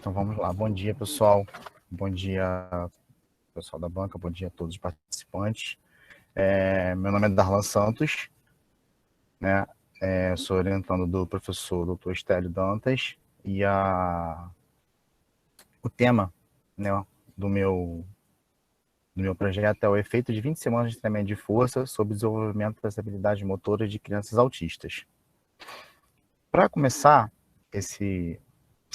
Então vamos lá. Bom dia, pessoal. Bom dia, pessoal da banca. Bom dia a todos os participantes. Meu nome é Darlan Santos, né? Sou orientando do professor Dr. Estélio Dantas e o tema, né, do meu projeto é o efeito de 20 semanas de treinamento de força sobre o desenvolvimento das habilidades motoras de crianças autistas. Para começar esse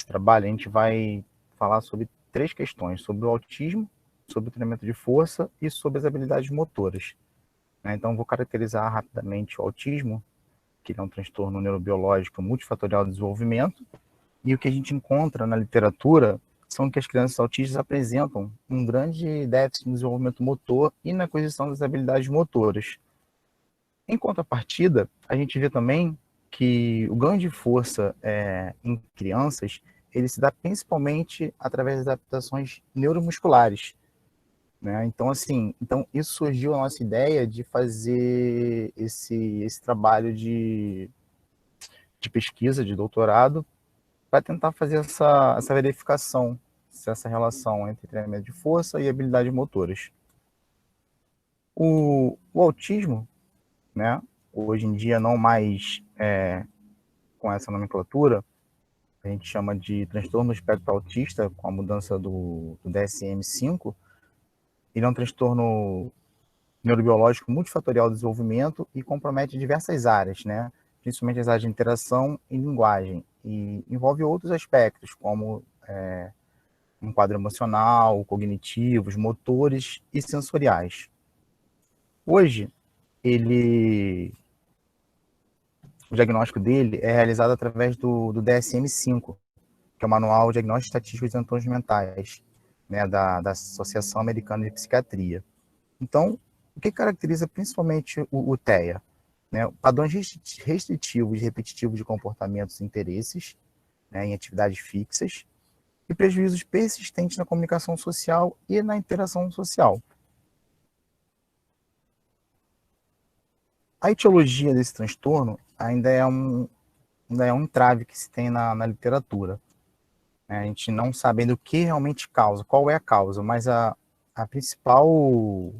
trabalho, a gente vai falar sobre 3 questões: sobre o autismo, sobre o treinamento de força e sobre as habilidades motoras. Então, vou caracterizar rapidamente o autismo, que é um transtorno neurobiológico multifatorial de desenvolvimento, e o que a gente encontra na literatura são que as crianças autistas apresentam um grande déficit no desenvolvimento motor e na aquisição das habilidades motoras. Em contrapartida, a gente vê também que o ganho de força em crianças ele se dá principalmente através das adaptações neuromusculares, né? Então, isso surgiu a nossa ideia de fazer esse trabalho de pesquisa, de doutorado, para tentar fazer essa verificação, essa relação entre treinamento de força e habilidades motoras. O autismo, né, hoje em dia não mais com essa nomenclatura, a gente chama de transtorno do espectro autista, com a mudança do DSM-5. Ele é um transtorno neurobiológico multifatorial do desenvolvimento e compromete diversas áreas, né? Principalmente as áreas de interação e linguagem, e envolve outros aspectos, como um quadro emocional, cognitivos, motores e sensoriais. Hoje, o diagnóstico dele é realizado através do DSM-5, que é o Manual Diagnóstico Estatístico de Transtornos Mentais, né, da Associação Americana de Psiquiatria. Então, o que caracteriza principalmente o TEA? Né, padrões restritivos e repetitivos de comportamentos e interesses, né, em atividades fixas, e prejuízos persistentes na comunicação social e na interação social. A etiologia desse transtorno ainda é um entrave que se tem na literatura. A gente não sabendo o que realmente causa, qual é a causa, mas a principal o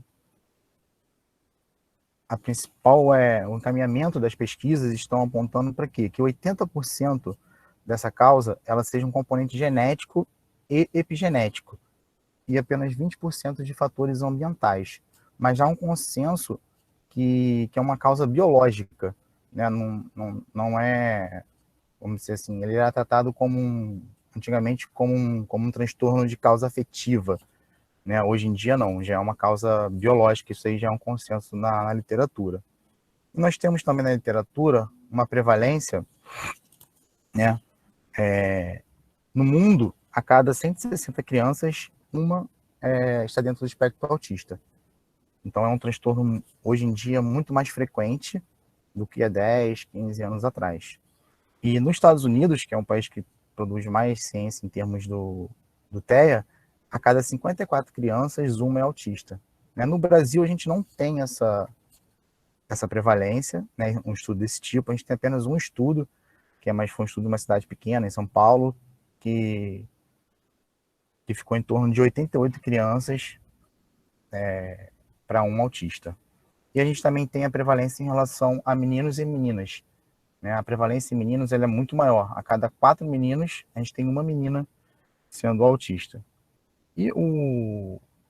encaminhamento das pesquisas estão apontando para quê? Que 80% dessa causa ela seja um componente genético e epigenético, e apenas 20% de fatores ambientais. Mas já há um consenso que é uma causa biológica, né? Não é, vamos dizer assim, ele era tratado antigamente como um transtorno de causa afetiva, né? Hoje em dia não, já é uma causa biológica, isso aí já é um consenso na literatura. E nós temos também na literatura uma prevalência, né? No mundo, a cada 160 crianças, uma está dentro do espectro autista. Então é um transtorno, hoje em dia, muito mais frequente do que há 10, 15 anos atrás. E nos Estados Unidos, que é um país que produz mais ciência em termos do TEA, a cada 54 crianças, uma é autista. No Brasil, a gente não tem essa prevalência, né? Um estudo desse tipo. A gente tem apenas um estudo, que foi um estudo de uma cidade pequena, em São Paulo, que ficou em torno de 88 crianças para um autista. E a gente também tem a prevalência em relação a meninos e meninas, né? A prevalência em meninos ela é muito maior. A cada 4 meninos, a gente tem uma menina sendo autista. E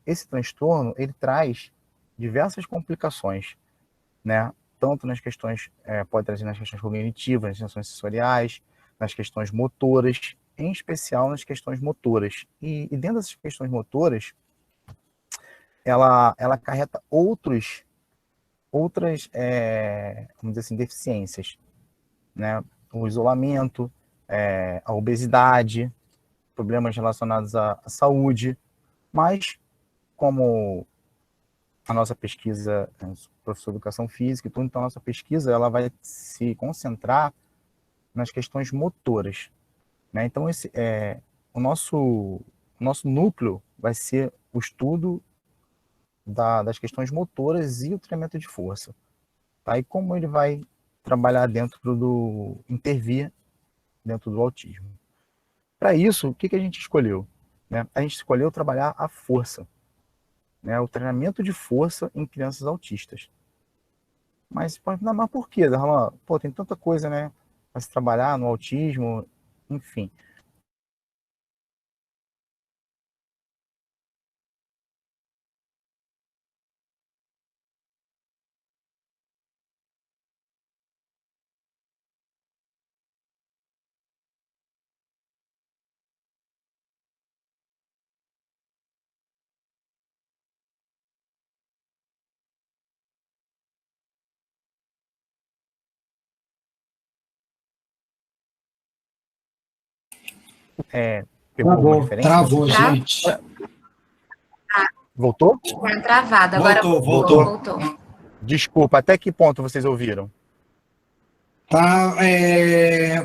esse transtorno, ele traz diversas complicações, né? Tanto nas questões, pode trazer nas questões cognitivas, nas questões sensoriais, nas questões motoras, em especial nas questões motoras. E dentro dessas questões motoras, ela acarreta outras, vamos dizer assim, deficiências, né? O isolamento, a obesidade, problemas relacionados à saúde, mas como a nossa pesquisa, professor de educação física e tudo, então a nossa pesquisa ela vai se concentrar nas questões motoras, né? Então o nosso núcleo vai ser o estudo das questões motoras e o treinamento de força, tá? E como ele vai trabalhar intervir dentro do autismo. Para isso, o que a gente escolheu? Né? A gente escolheu trabalhar a força, né? O treinamento de força em crianças autistas. Mas, não, mas por quê, Darlan? Pô, tem tanta coisa, né, para se trabalhar no autismo, enfim. Pegou alguma Travou, referência nesse travou, sentido? gente. Voltou? Tinha travado, agora voltou. Desculpa, até que ponto vocês ouviram? Tá,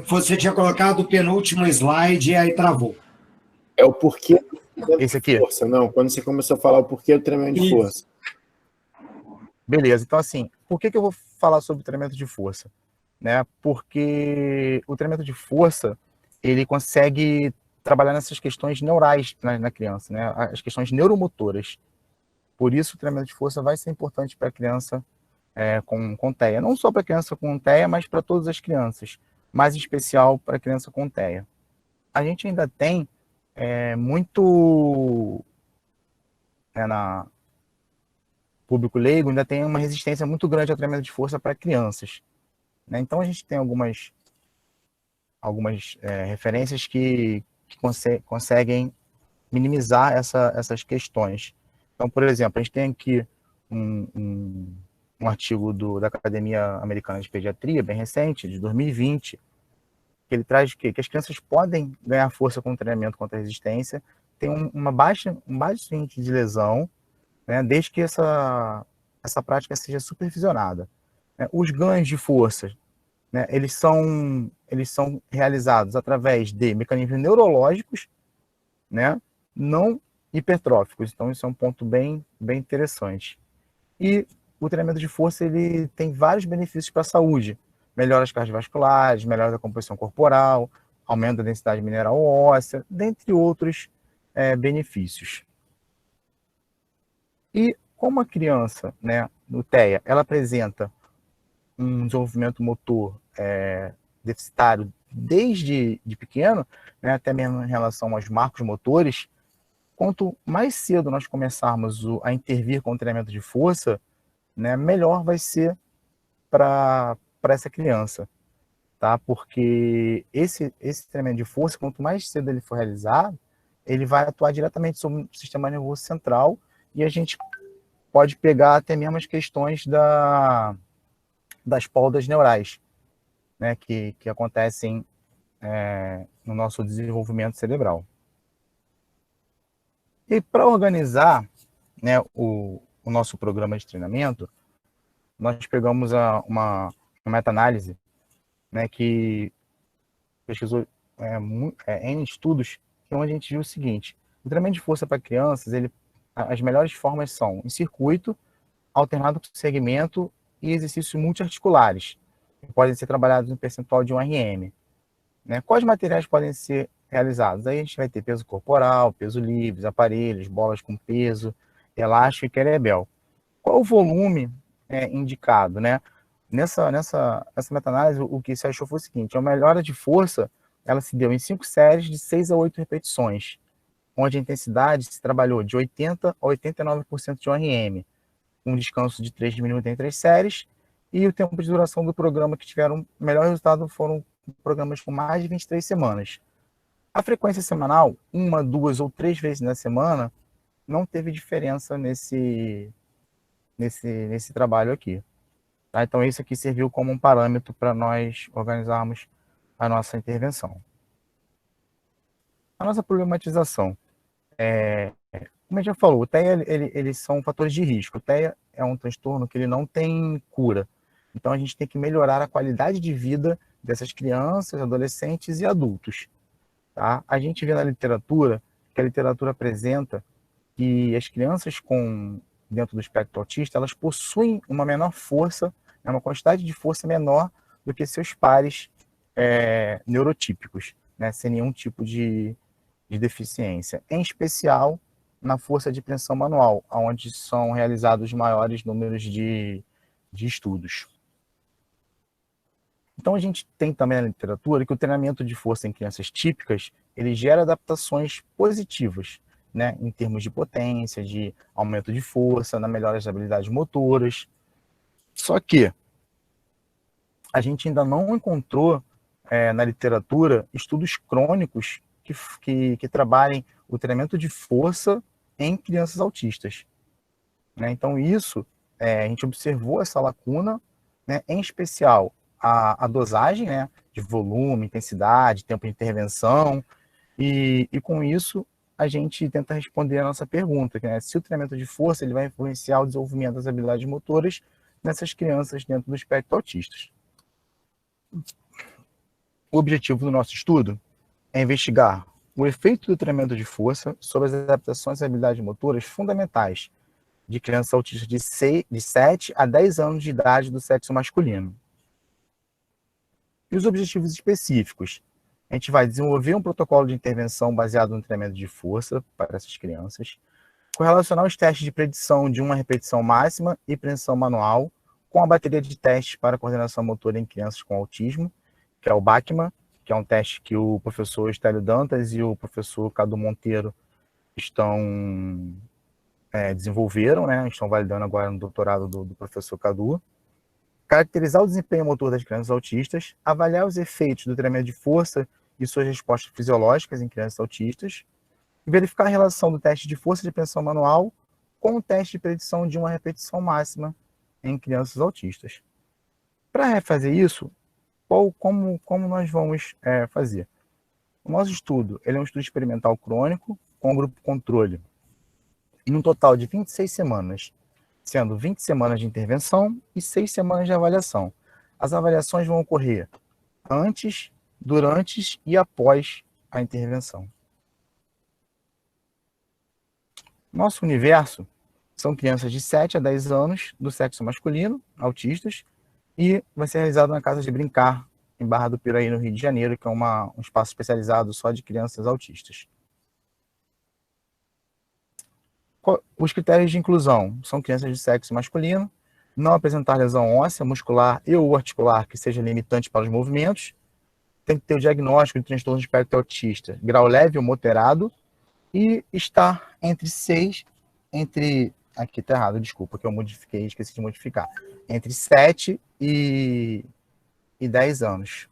você tinha colocado o penúltimo slide e aí travou. É o porquê do treinamento Esse aqui? de força, não. Quando você começou a falar o porquê do treinamento de força. Beleza, então assim, por que eu vou falar sobre treinamento de força? Né? Porque o treinamento de força, ele consegue trabalhar nessas questões neurais na criança, né? As questões neuromotoras. Por isso, o treinamento de força vai ser importante para a criança com TEA. Não só para a criança com TEA, mas para todas as crianças. Mais em especial para a criança com TEA. A gente ainda tem muito na público leigo, ainda tem uma resistência muito grande ao treinamento de força para crianças. Né? Então, a gente tem algumas referências que conseguem minimizar essas questões. Então, por exemplo, a gente tem aqui um artigo da Academia Americana de Pediatria, bem recente, de 2020, que ele traz que as crianças podem ganhar força com treinamento contra a resistência, tem um baixo índice de lesão, né, desde que essa prática seja supervisionada. Os ganhos de força, né, eles são realizados através de mecanismos neurológicos, né, não hipertróficos. Então, isso é um ponto bem interessante. E o treinamento de força ele tem vários benefícios para a saúde. Melhoras cardiovasculares, melhora da composição corporal, aumento da densidade mineral óssea, dentre outros benefícios. E como a criança, né, no TEA, ela apresenta um desenvolvimento motor deficitário desde de pequeno, né, até mesmo em relação aos marcos motores, quanto mais cedo nós começarmos a intervir com o treinamento de força, né, melhor vai ser para essa criança, tá? Porque esse treinamento de força, quanto mais cedo ele for realizado, ele vai atuar diretamente sobre o sistema nervoso central e a gente pode pegar até mesmo as questões das poldas neurais, né, que acontecem no nosso desenvolvimento cerebral. E para organizar, né, o nosso programa de treinamento, nós pegamos uma meta-análise, né, que pesquisou em estudos, onde a gente viu o seguinte: o treinamento de força para crianças, as melhores formas são em circuito, alternado com segmento e exercícios multiarticulares, que podem ser trabalhados no percentual de 1 RM. Né? Quais materiais podem ser realizados? Aí a gente vai ter peso corporal, peso livre, aparelhos, bolas com peso, elástico e querebel. Qual o volume indicado, né? Nessa meta-análise, o que se achou foi o seguinte: a melhora de força ela se deu em 5 séries de 6 a 8 repetições, onde a intensidade se trabalhou de 80% a 89% de ORM, um descanso de 3 minutos entre as séries, e o tempo de duração do programa que tiveram melhor resultado foram programas com mais de 23 semanas. A frequência semanal, 1, 2 ou 3 vezes na semana, não teve diferença nesse trabalho aqui. Tá? Então, isso aqui serviu como um parâmetro para nós organizarmos a nossa intervenção. A nossa problematização. Como a gente já falou, o TEA, eles são fatores de risco. O TEA é um transtorno que ele não tem cura. Então, a gente tem que melhorar a qualidade de vida dessas crianças, adolescentes e adultos. Tá? A gente vê na literatura, que a literatura apresenta que as crianças dentro do espectro autista, elas possuem uma menor força, uma quantidade de força menor do que seus pares neurotípicos. né, sem nenhum tipo de deficiência, em especial na força de preensão manual, onde são realizados maiores números de estudos. Então, a gente tem também na literatura que o treinamento de força em crianças típicas, ele gera adaptações positivas, né, em termos de potência, de aumento de força, na melhora das habilidades motoras. Só que a gente ainda não encontrou na literatura estudos crônicos que trabalhem o treinamento de força em crianças autistas, né? Então, a gente observou essa lacuna, né, em especial a dosagem, né, de volume, intensidade, tempo de intervenção, e com isso a gente tenta responder a nossa pergunta, que, né, se o treinamento de força ele vai influenciar o desenvolvimento das habilidades motoras nessas crianças dentro do espectro autista. O objetivo do nosso estudo é investigar o efeito do treinamento de força sobre as adaptações e habilidades motoras fundamentais de crianças autistas de 7 a 10 anos de idade do sexo masculino. E os objetivos específicos? A gente vai desenvolver um protocolo de intervenção baseado no treinamento de força para essas crianças, correlacionar os testes de predição de uma repetição máxima e preensão manual com a bateria de testes para coordenação motora em crianças com autismo, que é o BACMA, que é um teste que o professor Estélio Dantas e o professor Cadu Monteiro desenvolveram, né? Estão validando agora no doutorado do professor Cadu. Caracterizar o desempenho motor das crianças autistas, avaliar os efeitos do treinamento de força e suas respostas fisiológicas em crianças autistas, e verificar a relação do teste de força de preensão manual com o teste de predição de uma repetição máxima em crianças autistas. Para fazer isso, como nós vamos fazer? O nosso estudo ele é um estudo experimental crônico com um grupo controle em um total de 26 semanas, sendo 20 semanas de intervenção e 6 semanas de avaliação. As avaliações vão ocorrer antes, durante e após a intervenção. Nosso universo são crianças de 7 a 10 anos do sexo masculino, autistas, e vai ser realizado na Casa de Brincar, em Barra do Piraí, no Rio de Janeiro, que é um espaço especializado só de crianças autistas. Os critérios de inclusão são crianças de sexo masculino, não apresentar lesão óssea, muscular e ou articular que seja limitante para os movimentos, tem que ter o diagnóstico de transtorno de espectro autista, grau leve ou moderado, e estar aqui tá errado, desculpa, que eu modifiquei, esqueci de modificar, entre 7 e 10 anos.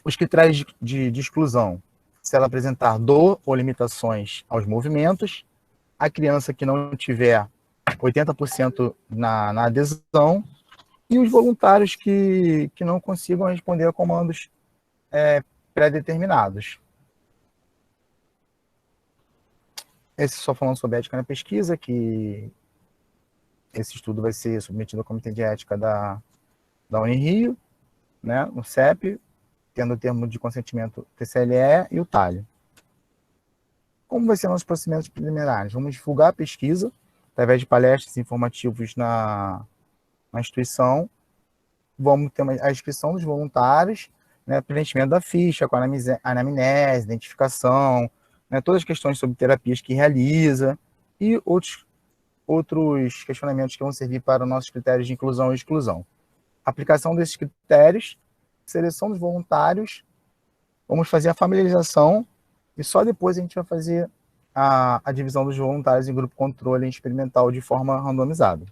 Os critérios de exclusão: se ela apresentar dor ou limitações aos movimentos, a criança que não tiver 80% na adesão, e os voluntários que não consigam responder a comandos pré-determinados. Esse só falando sobre ética na pesquisa, que esse estudo vai ser submetido ao Comitê de Ética da Unirio, né, no CEP, tendo o termo de consentimento TCLE e o TALE. Como vai ser nossos procedimentos preliminares? Vamos divulgar a pesquisa através de palestras informativos na instituição. Vamos ter a inscrição dos voluntários, né, preenchimento da ficha com anamnese, identificação, né, todas as questões sobre terapias que realiza e outros questionamentos que vão servir para os nossos critérios de inclusão e exclusão. Aplicação desses critérios, seleção dos voluntários, vamos fazer a familiarização e só depois a gente vai fazer a divisão dos voluntários em grupo controle e experimental de forma randomizada.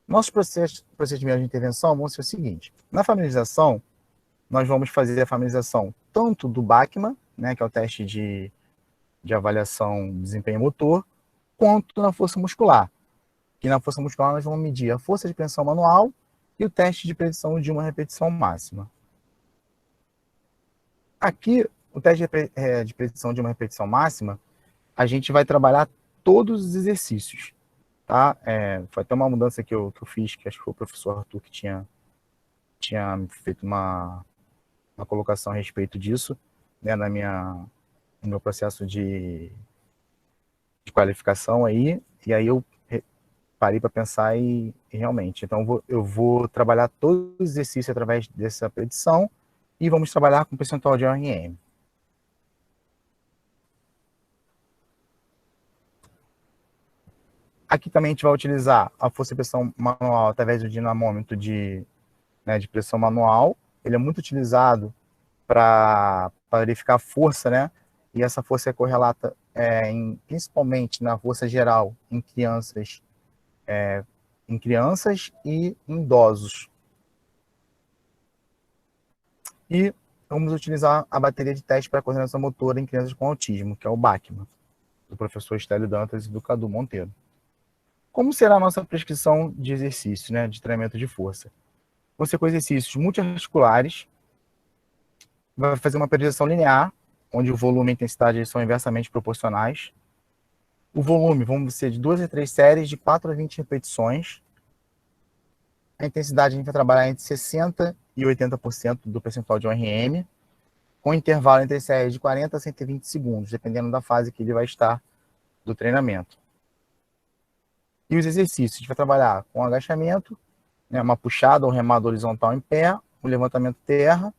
Nossos procedimentos de intervenção vão ser o seguinte: na familiarização, nós vamos fazer a familiarização tanto do BACMA, né, que é o teste de avaliação de desempenho motor, quanto na força muscular. E na força muscular nós vamos medir a força de preensão manual e o teste de predição de uma repetição máxima. Aqui, o teste de predição de uma repetição máxima, a gente vai trabalhar todos os exercícios. Tá? Foi até uma mudança que eu fiz, que acho que foi o professor Arthur que tinha feito uma colocação a respeito disso, né, no meu processo de qualificação aí, e aí eu parei para pensar e realmente. Então, eu vou trabalhar todos os exercícios através dessa predição e vamos trabalhar com percentual de ORM. Aqui também a gente vai utilizar a força de pressão manual através do dinamômetro de pressão manual. Ele é muito utilizado para verificar a força, né? E essa força é correlata principalmente na força geral em crianças e em idosos. E vamos utilizar a bateria de teste para coordenação motora em crianças com autismo, que é o BACMA, do professor Estélio Dantas e do Cadu Monteiro. Como será a nossa prescrição de exercício, né, de treinamento de força? Você com exercícios multiarticulares, vai fazer uma periodização linear, onde o volume e a intensidade são inversamente proporcionais. O volume, vamos ser de 2 a 3 séries, de 4 a 20 repetições. A intensidade a gente vai trabalhar entre 60% e 80% do percentual de ORM, com intervalo entre séries de 40 a 120 segundos, dependendo da fase que ele vai estar do treinamento. E os exercícios, a gente vai trabalhar com agachamento, né, uma puxada ou remada horizontal em pé, um levantamento terra,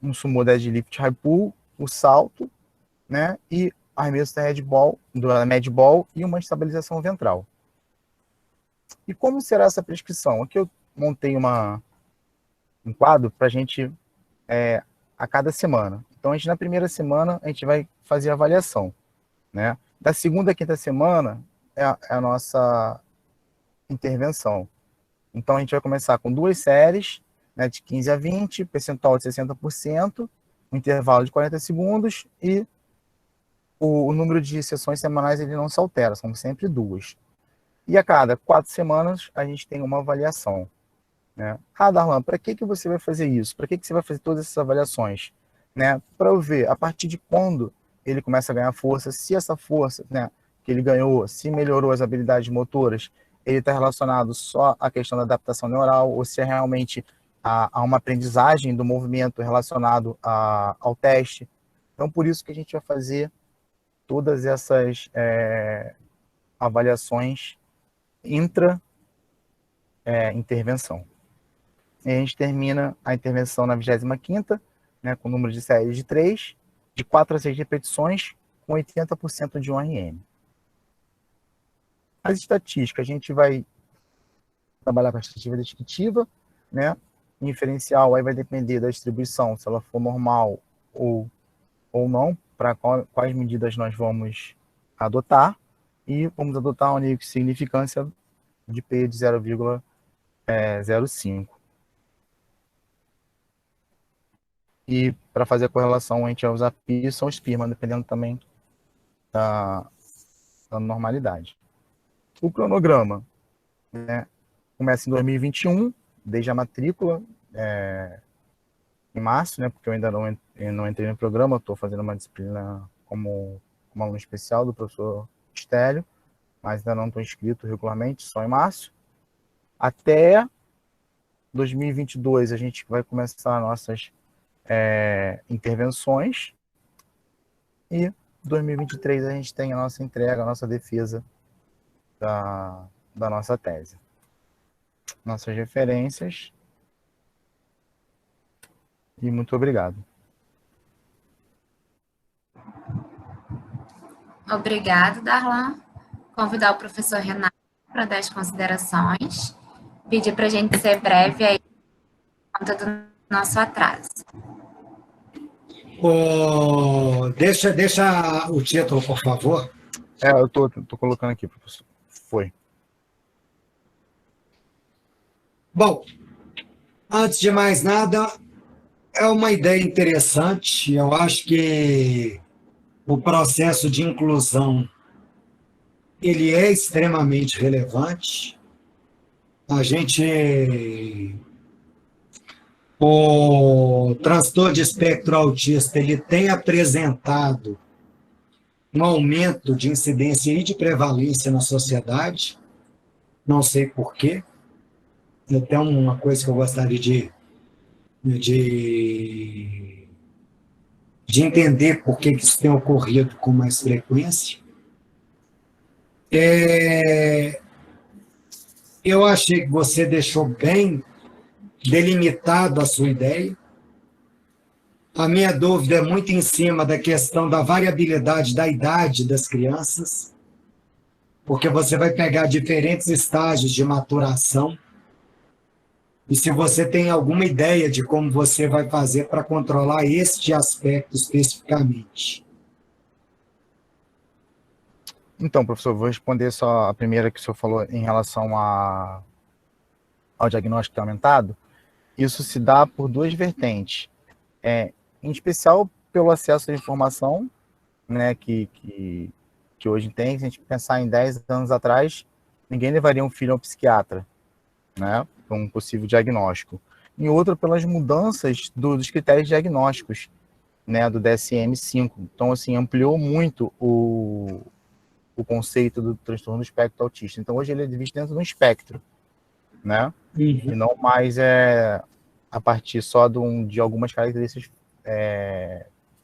um sumo deadlift high pull, o salto, né, e arremesso da med ball e uma estabilização ventral. E como será essa prescrição? Aqui eu montei um quadro para a gente a cada semana. Então, na primeira semana, a gente vai fazer a avaliação, né? Da segunda à quinta semana é a nossa intervenção. Então, a gente vai começar com 2 séries, né, de 15 a 20, percentual de 60%, um intervalo de 40 segundos e o número de sessões semanais ele não se altera, são sempre 2. E a cada 4 semanas a gente tem uma avaliação, né? Ah, Darlan, para que você vai fazer isso? Para que você vai fazer todas essas avaliações? Né? Para eu ver a partir de quando ele começa a ganhar força, se essa força, né, que ele ganhou, se melhorou as habilidades motoras, ele está relacionado só à questão da adaptação neural ou se é realmente a uma aprendizagem do movimento relacionado ao teste. Então, por isso que a gente vai fazer todas essas avaliações intra-intervenção. E a gente termina a intervenção na 25ª, né, com o número de séries de 3, de 4 a 6 repetições, com 80% de ORM. As estatísticas, a gente vai trabalhar com a estatística descritiva, né? O diferencial aí vai depender da distribuição, se ela for normal ou não, para quais medidas nós vamos adotar, e vamos adotar um nível de significância de P de 0,05. E para fazer a correlação, a gente vai usar Pearson ou Spearman, dependendo também da normalidade. O cronograma, né, começa em 2021, desde a matrícula, em março, né, porque eu ainda não entrei no programa, estou fazendo uma disciplina como aluno especial do professor Estélio, mas ainda não estou inscrito regularmente, só em março. Até 2022 a gente vai começar nossas intervenções e 2023 a gente tem a nossa entrega, a nossa defesa da nossa tese. Nossas referências. E muito obrigado. Obrigado, Darlan. Convidar o professor Renato para dar as considerações. Pedir para a gente ser breve aí, por conta do nosso atraso. Deixa o título, por favor. Eu tô colocando aqui, professor. Foi. Bom, antes de mais nada, é uma ideia interessante. Eu acho que o processo de inclusão ele é extremamente relevante. O transtorno de espectro autista ele tem apresentado um aumento de incidência e de prevalência na sociedade. Não sei por quê. Até uma coisa que eu gostaria de entender por que isso tem ocorrido com mais frequência. Eu achei que você deixou bem delimitado a sua ideia. A minha dúvida é muito em cima da questão da variabilidade da idade das crianças, porque você vai pegar diferentes estágios de maturação. E se você tem alguma ideia de como você vai fazer para controlar este aspecto especificamente? Então, professor, vou responder só a primeira que o senhor falou em relação ao diagnóstico aumentado. Isso se dá por duas vertentes. Em especial pelo acesso à informação, né, que hoje tem. Se a gente pensar em 10 anos atrás, ninguém levaria um filho ao psiquiatra, né, para um possível diagnóstico. E outra pelas mudanças dos critérios diagnósticos, né, do DSM-5. Então, assim, ampliou muito o conceito do transtorno do espectro autista. Então, hoje ele é dividido dentro de um espectro, né? E não mais a partir só de algumas características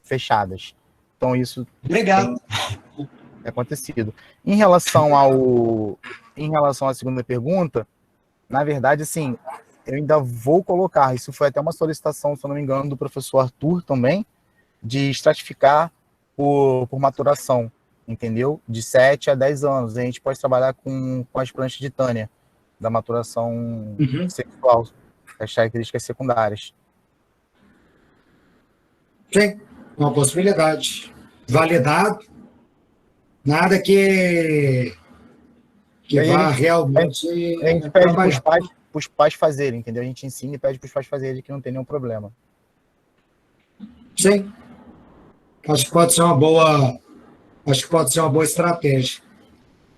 fechadas. Então, isso Obrigado. tem acontecido. Em relação à segunda pergunta, na verdade, assim, eu ainda vou colocar, isso foi até uma solicitação, se eu não me engano, do professor Arthur também, de estratificar por maturação, entendeu? De 7 a 10 anos. A gente pode trabalhar com as pranchas de Tânia, da maturação sexual, as características secundárias. Sim, uma possibilidade. Validado. Nada que vá realmente a gente pede para os pais fazerem, entendeu? A gente ensina e pede para os pais fazerem, que não tem nenhum problema. Sim. Acho que pode ser uma boa estratégia.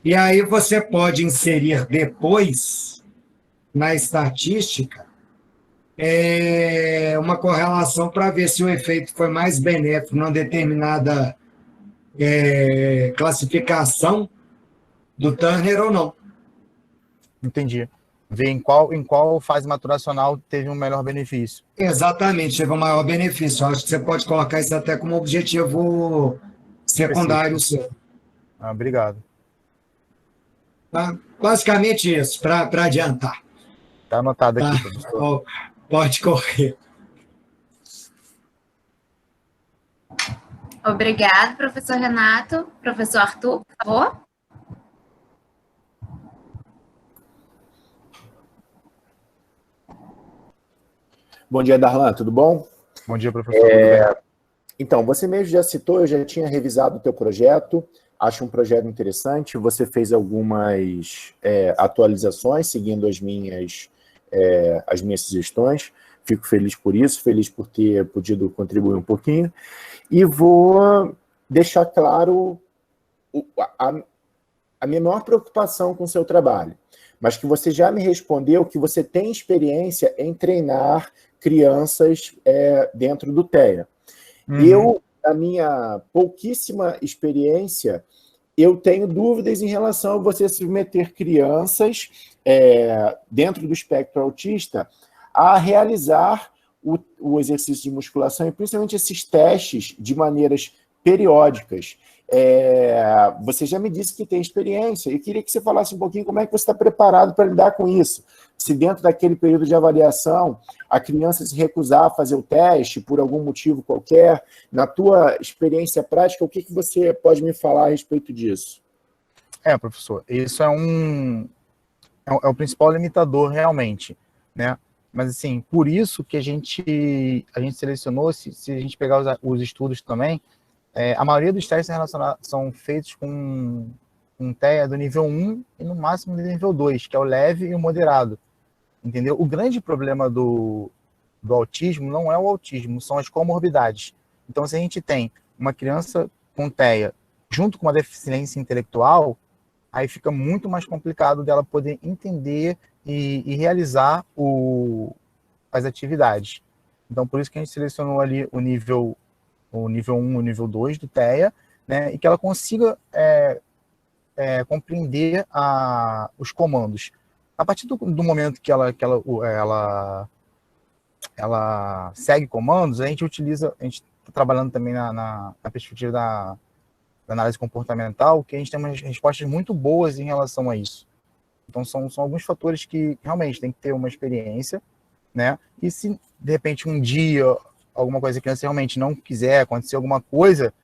E aí você pode inserir depois, na estatística, uma correlação para ver se o efeito foi mais benéfico numa determinada classificação do Turner ou não. Entendi. Ver em qual fase maturacional teve um melhor benefício. Exatamente, teve um maior benefício. Acho que você pode colocar isso até como objetivo secundário seu. Obrigado. Tá? Basicamente isso, para adiantar. Está anotado aqui, Tá? professor. Pode correr. Obrigado, professor Renato. Professor Arthur, por favor. Bom dia, Darlan, tudo bom? Bom dia, professor. Tudo bem? Então, você mesmo já citou, eu já tinha revisado o teu projeto, acho um projeto interessante, você fez algumas atualizações, seguindo as minhas sugestões, fico feliz por isso, feliz por ter podido contribuir um pouquinho, e vou deixar claro a minha maior preocupação com o seu trabalho, mas que você já me respondeu que você tem experiência em treinar crianças dentro do TEA. Eu, na minha pouquíssima experiência, eu tenho dúvidas em relação a você submeter crianças dentro do espectro autista a realizar o exercício de musculação e principalmente esses testes de maneiras periódicas. Você já me disse que tem experiência e queria que você falasse um pouquinho como é que você está preparado para lidar com isso. Se dentro daquele período de avaliação a criança se recusar a fazer o teste por algum motivo qualquer, na tua experiência prática, o que você pode me falar a respeito disso? Professor, isso é o principal limitador realmente, né? Mas assim, por isso que a gente selecionou, se a gente pegar os estudos também, a maioria dos testes são feitos com um TEA do nível 1 e no máximo do nível 2, que é o leve e o moderado. Entendeu? O grande problema do autismo não é o autismo, são as comorbidades. Então, se a gente tem uma criança com TEA junto com uma deficiência intelectual, aí fica muito mais complicado dela poder entender e realizar as atividades. Então, por isso que a gente selecionou ali o nível 1 e o nível 2 do TEA, né, e que ela consiga compreender os comandos. A partir do momento que ela segue comandos, a gente está trabalhando também na perspectiva da análise comportamental, que a gente tem umas respostas muito boas em relação a isso, Então, são alguns fatores que realmente tem que ter uma experiência, né? E se, de repente, um dia, alguma coisa que a criança realmente não quiser, acontecer alguma coisa,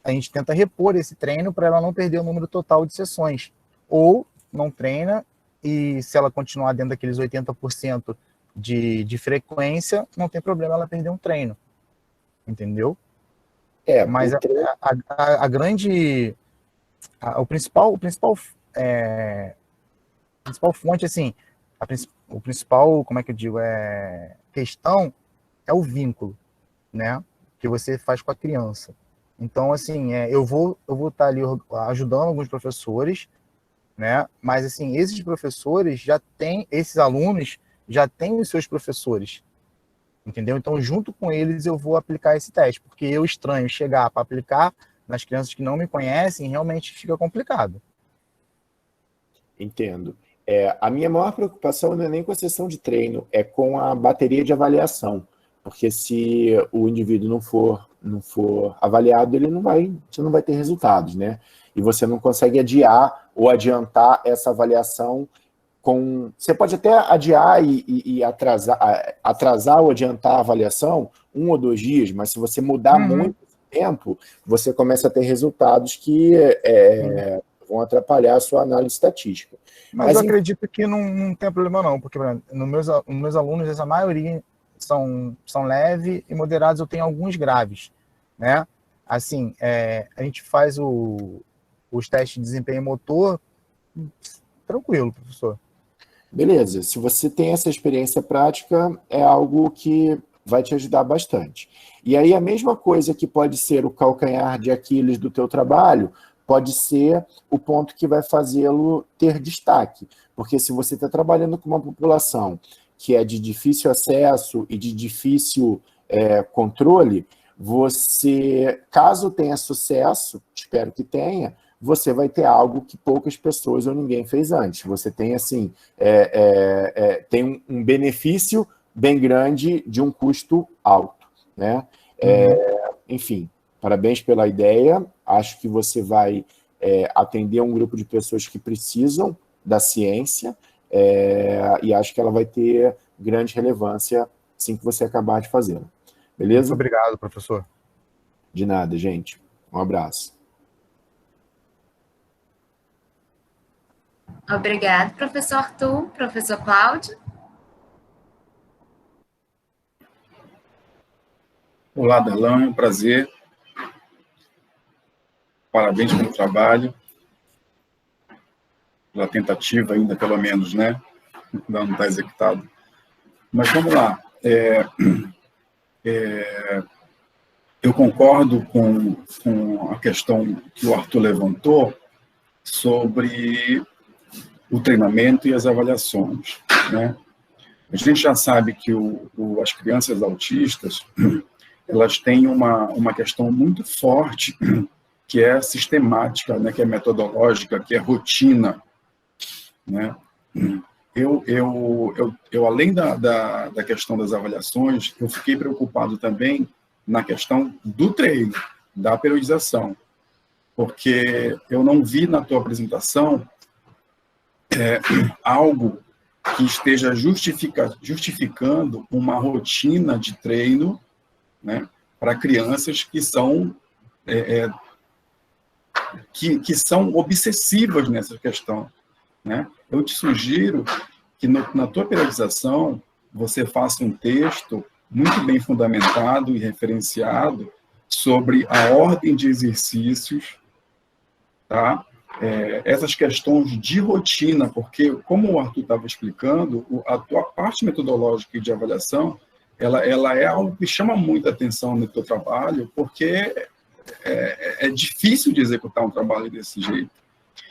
a gente tenta repor esse treino para ela não perder o número total de sessões. Ou não treina, e se ela continuar dentro daqueles 80% de frequência, não tem problema ela perder um treino. Entendeu? Mas a grande... o principal fonte, assim, o principal, como é que eu digo, questão é o vínculo, né, que você faz com a criança. Então, assim, eu vou estar ali ajudando alguns professores, né, mas, assim, esses professores esses alunos já têm os seus professores, entendeu? Então, junto com eles, eu vou aplicar esse teste, porque eu estranho chegar para aplicar nas crianças que não me conhecem, realmente fica complicado. Entendo. A minha maior preocupação não é nem com a sessão de treino, é com a bateria de avaliação. Porque se o indivíduo não for avaliado, você não vai ter resultados, né? E você não consegue adiar ou adiantar essa avaliação Você pode até adiar e atrasar ou adiantar a avaliação 1 ou 2 dias, mas se você mudar muito o tempo, você começa a ter resultados que vão atrapalhar a sua análise estatística. Mas eu acredito que não tem problema não, porque nos meus alunos, a maioria são leves e moderados, eu tenho alguns graves, né? Assim, a gente faz os testes de desempenho motor tranquilo, professor. Beleza, se você tem essa experiência prática, é algo que vai te ajudar bastante. E aí a mesma coisa que pode ser o calcanhar de Aquiles do teu trabalho, pode ser o ponto que vai fazê-lo ter destaque. Porque se você está trabalhando com uma população que é de difícil acesso e de difícil controle, você, caso tenha sucesso, espero que tenha, você vai ter algo que poucas pessoas ou ninguém fez antes. Você tem, assim, tem um benefício bem grande de um custo alto, né? Enfim, parabéns pela ideia. Acho que você vai atender um grupo de pessoas que precisam da ciência e acho que ela vai ter grande relevância assim que você acabar de fazê-la. Beleza? Muito obrigado, professor. De nada, gente. Um abraço. Obrigado, professor Arthur. Professor Cláudio. Olá, Darlan, é um prazer. Parabéns pelo trabalho, pela tentativa ainda, pelo menos, né? Ainda não está executado. Mas vamos lá. Eu concordo com a questão que o Arthur levantou sobre o treinamento e as avaliações, né? A gente já sabe que as crianças autistas, elas têm uma questão muito forte, que é sistemática, né, que é metodológica, que é rotina, né? Eu além da questão das avaliações, eu fiquei preocupado também na questão do treino, da periodização, porque eu não vi na tua apresentação algo que esteja justificando uma rotina de treino, né, para crianças que são que são obsessivas nessa questão, né? Eu te sugiro que na tua periodização você faça um texto muito bem fundamentado e referenciado sobre a ordem de exercícios, tá? Essas questões de rotina, porque, como o Arthur estava explicando, a tua parte metodológica e de avaliação, ela é algo que chama muita atenção no teu trabalho, porque é difícil de executar um trabalho desse jeito,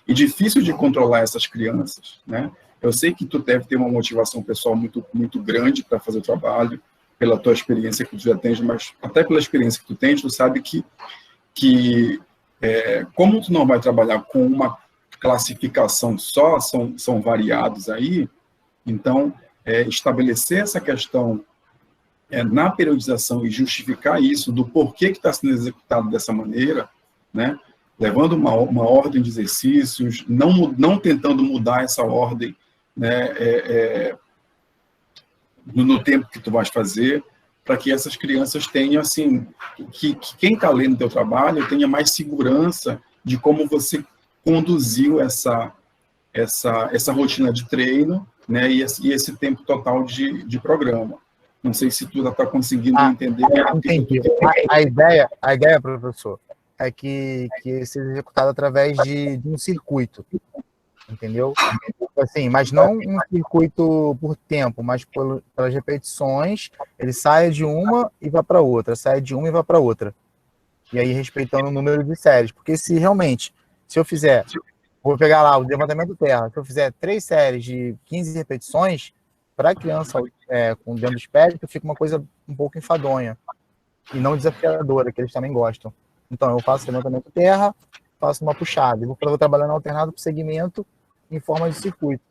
e difícil de controlar essas crianças, né? Eu sei que tu deve ter uma motivação pessoal muito, muito grande para fazer o trabalho, pela tua experiência que tu já tens, mas até pela experiência que tu tens, tu sabe que como tu não vai trabalhar com uma classificação só, são variados aí, então, estabelecer essa questão na periodização e justificar isso, do porquê que está sendo executado dessa maneira, né? levando uma ordem de exercícios, não tentando mudar essa ordem, né, no tempo que tu vais fazer, para que essas crianças tenham, assim, que quem está lendo o teu trabalho tenha mais segurança de como você conduziu essa rotina de treino, né, e esse tempo total de programa. Não sei se tu está conseguindo entender. Entendi. A ideia, professor, é que seja executado através de um circuito, entendeu? Assim, mas não um circuito por tempo, mas pelas repetições, ele sai de uma e vai para outra, sai de uma e vai para outra. E aí respeitando o número de séries, porque se realmente, vou pegar lá o levantamento terra, se eu fizer 3 séries de 15 repetições, para a criança com dentro do espectro, fica uma coisa um pouco enfadonha e não desafiadora, que eles também gostam. Então, eu faço levantamento terra, faço uma puxada, e vou trabalhando alternado para o segmento em forma de circuito.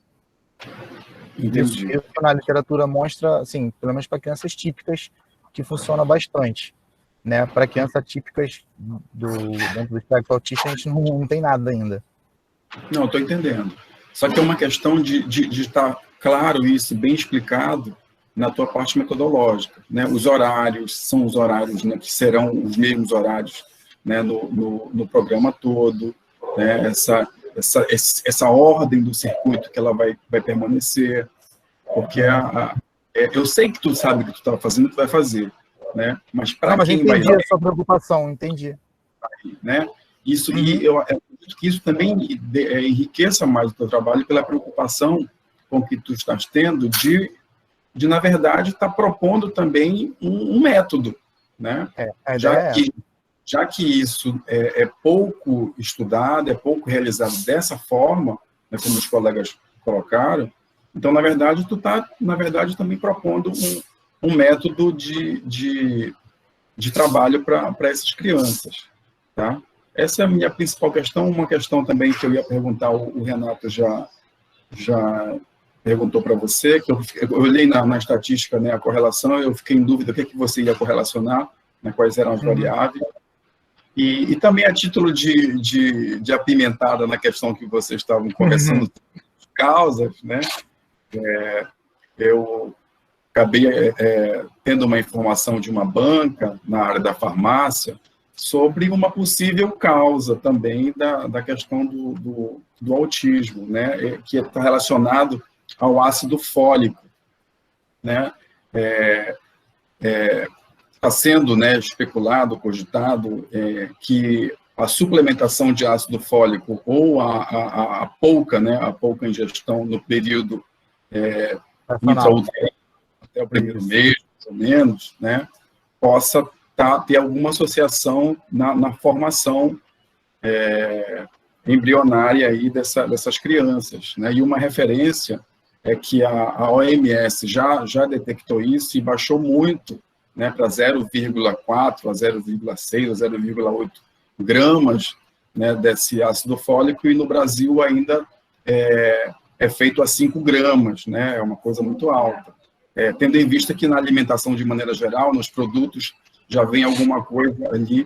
Entendi. Isso na literatura mostra, assim, pelo menos para crianças típicas, que funciona bastante. Né? Para crianças típicas dentro do espectro autista, a gente não tem nada ainda. Não, estou entendendo. Só que é uma questão de estar claro isso, bem explicado na tua parte metodológica. Né? Os horários são os horários, né, que serão os mesmos horários, né, no programa todo, né? Essa ordem do circuito que ela vai permanecer, porque eu sei que tu sabe o que tu está fazendo, tu vai fazer, né? Mas para quem vai... entendi a sua preocupação, entendi. Né? Isso, e eu acredito que isso também enriqueça mais o teu trabalho pela preocupação com que tu estás tendo de na verdade, estar propondo também um método, né? Já que isso é pouco estudado, é pouco realizado dessa forma, né, como os colegas colocaram, então, na verdade, tu está, também propondo um método de trabalho para essas crianças, tá? Essa é a minha principal questão. Uma questão também que eu ia perguntar, o Renato já perguntou para você, que eu olhei na estatística, né, a correlação, eu fiquei em dúvida o que você ia correlacionar, né, quais eram as variáveis. E também a título de apimentada na questão que vocês estavam conversando, causas, né, eu acabei tendo uma informação de uma banca na área da farmácia sobre uma possível causa também da questão do autismo, né, que está relacionado ao ácido fólico, né, está sendo, né, especulado, cogitado, que a suplementação de ácido fólico ou a pouca ingestão no período intrauterino, até o primeiro mês, mais ou menos, né, possa ter alguma associação na formação embrionária aí dessas crianças, né, e uma referência é que a OMS já detectou isso e baixou muito, né, para 0,4 a 0,6 a 0,8 gramas, né, desse ácido fólico, e no Brasil ainda é feito a 5 gramas, né, é uma coisa muito alta. Tendo em vista que na alimentação, de maneira geral, nos produtos, já vem alguma coisa ali,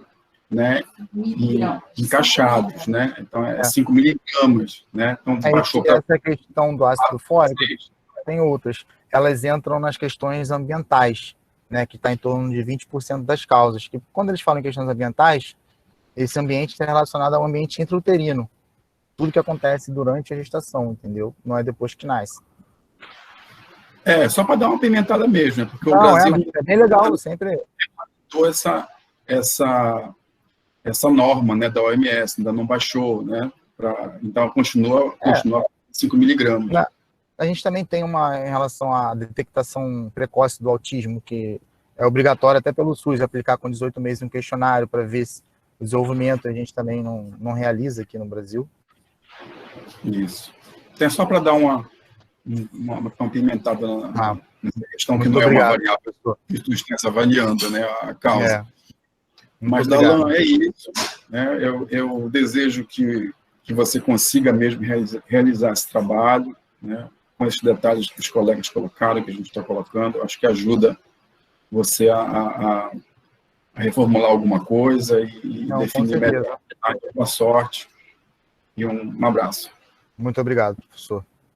né, encaixados, né, então 5 miligramas, né, então baixou para... Essa questão do ácido fólico, tem outras, elas entram nas questões ambientais, né, que está em torno de 20% das causas, que quando eles falam em questões ambientais, esse ambiente está relacionado ao ambiente intrauterino, tudo que acontece durante a gestação, entendeu? Não é depois que nasce. Só para dar uma pimentada mesmo, né, porque o Brasil... Brasil... é bem legal, sempre... essa norma, né, da OMS, ainda não baixou, né, então continua 5 miligramas. A gente também tem em relação à detectação precoce do autismo, que é obrigatório até pelo SUS aplicar com 18 meses um questionário para ver se o desenvolvimento a gente também não realiza aqui no Brasil. Isso. Então, só para dar uma pimentada nessa questão, que não é uma variável que tu esteja avaliando, né, a causa. Mas, Darlan, é isso. Né? Eu desejo que você consiga mesmo realizar esse trabalho, né, com esses detalhes que os colegas colocaram, que a gente está colocando. Acho que ajuda você a reformular alguma coisa e Não, definir melhor. Boa sorte e um abraço. Muito obrigado, professor.